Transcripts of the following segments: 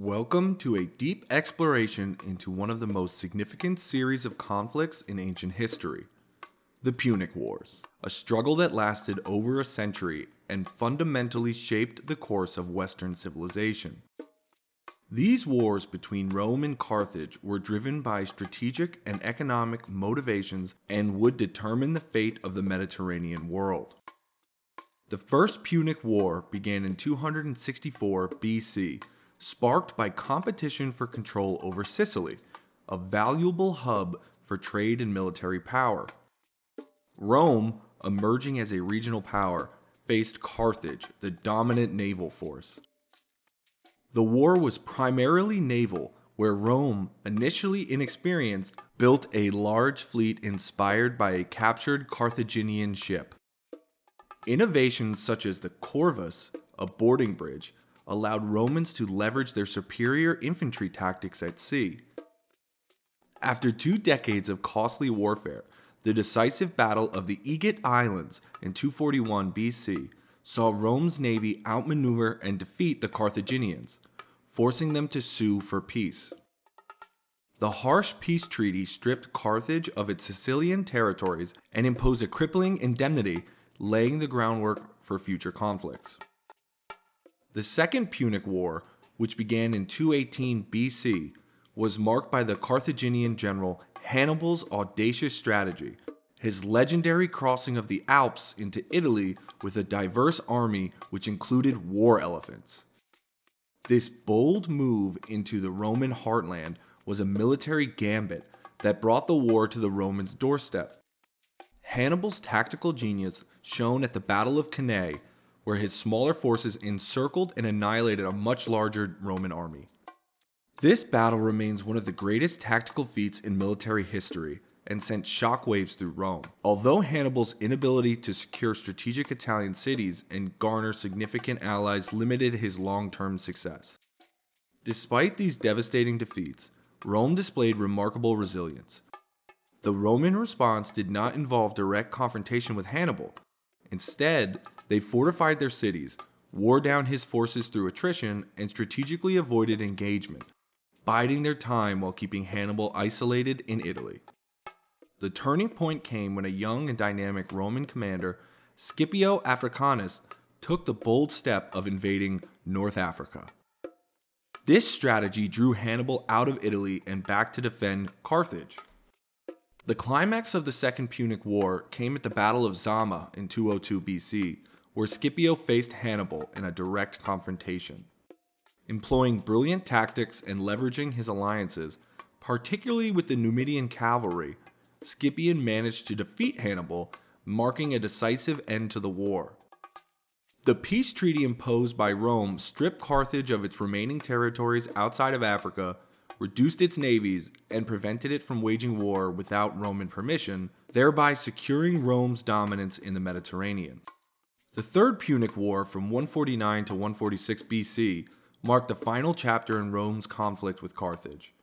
Welcome to a deep exploration into one of the most significant series of conflicts in ancient history, the Punic Wars, a struggle that lasted over a century and fundamentally shaped the course of Western civilization. These wars between Rome and Carthage were driven by strategic and economic motivations and would determine the fate of the Mediterranean world. The First Punic War began in 264 BC, sparked by competition for control over Sicily, a valuable hub for trade and military power. Rome, emerging as a regional power, faced Carthage, the dominant naval force. The war was primarily naval, where Rome, initially inexperienced, built a large fleet inspired by a captured Carthaginian ship. Innovations such as the corvus, a boarding bridge, allowed Romans to leverage their superior infantry tactics at sea. After 2 decades of costly warfare, the decisive Battle of the Aegean Islands in 241 BC saw Rome's navy outmaneuver and defeat the Carthaginians, forcing them to sue for peace. The harsh peace treaty stripped Carthage of its Sicilian territories and imposed a crippling indemnity, laying the groundwork for future conflicts. The Second Punic War, which began in 218 BC, was marked by the Carthaginian general Hannibal's audacious strategy, his legendary crossing of the Alps into Italy with a diverse army which included war elephants. This bold move into the Roman heartland was a military gambit that brought the war to the Romans' doorstep. Hannibal's tactical genius shone at the Battle of Cannae, where his smaller forces encircled and annihilated a much larger Roman army. This battle remains one of the greatest tactical feats in military history and sent shockwaves through Rome. Although Hannibal's inability to secure strategic Italian cities and garner significant allies limited his long-term success. Despite these devastating defeats, Rome displayed remarkable resilience. The Roman response did not involve direct confrontation with Hannibal. Instead, they fortified their cities, wore down his forces through attrition, and strategically avoided engagement, biding their time while keeping Hannibal isolated in Italy. The turning point came when a young and dynamic Roman commander, Scipio Africanus, took the bold step of invading North Africa. This strategy drew Hannibal out of Italy and back to defend Carthage. The climax of the Second Punic War came at the Battle of Zama in 202 BC, where Scipio faced Hannibal in a direct confrontation. Employing brilliant tactics and leveraging his alliances, particularly with the Numidian cavalry, Scipio managed to defeat Hannibal, marking a decisive end to the war. The peace treaty imposed by Rome stripped Carthage of its remaining territories outside of Africa, reduced its navies, and prevented it from waging war without Roman permission, thereby securing Rome's dominance in the Mediterranean. The Third Punic War from 149 to 146 BC marked the final chapter in Rome's conflict with Carthage.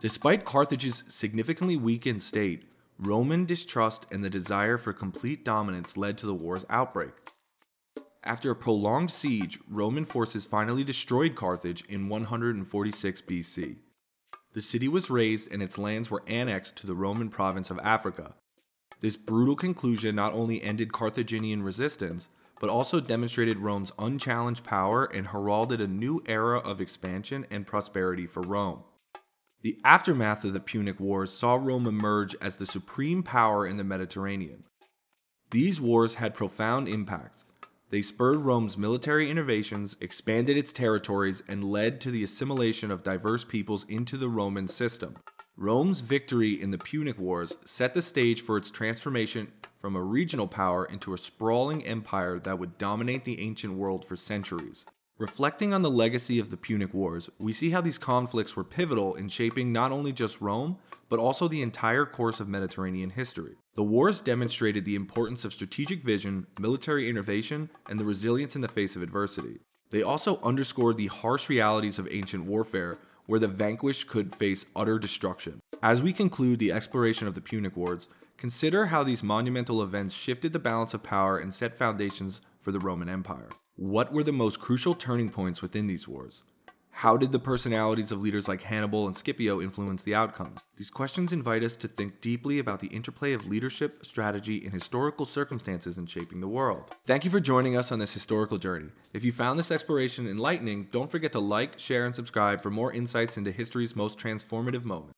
Despite Carthage's significantly weakened state, Roman distrust and the desire for complete dominance led to the war's outbreak. After a prolonged siege, Roman forces finally destroyed Carthage in 146 BC. The city was razed and its lands were annexed to the Roman province of Africa. This brutal conclusion not only ended Carthaginian resistance, but also demonstrated Rome's unchallenged power and heralded a new era of expansion and prosperity for Rome. The aftermath of the Punic Wars saw Rome emerge as the supreme power in the Mediterranean. These wars had profound impacts. They spurred Rome's military innovations, expanded its territories, and led to the assimilation of diverse peoples into the Roman system. Rome's victory in the Punic Wars set the stage for its transformation from a regional power into a sprawling empire that would dominate the ancient world for centuries. Reflecting on the legacy of the Punic Wars, we see how these conflicts were pivotal in shaping not only just Rome, but also the entire course of Mediterranean history. The wars demonstrated the importance of strategic vision, military innovation, and the resilience in the face of adversity. They also underscored the harsh realities of ancient warfare, where the vanquished could face utter destruction. As we conclude the exploration of the Punic Wars, consider how these monumental events shifted the balance of power and set foundations for the Roman Empire. What were the most crucial turning points within these wars? How did the personalities of leaders like Hannibal and Scipio influence the outcome? These questions invite us to think deeply about the interplay of leadership, strategy, and historical circumstances in shaping the world. Thank you for joining us on this historical journey. If you found this exploration enlightening, don't forget to like, share, and subscribe for more insights into history's most transformative moments.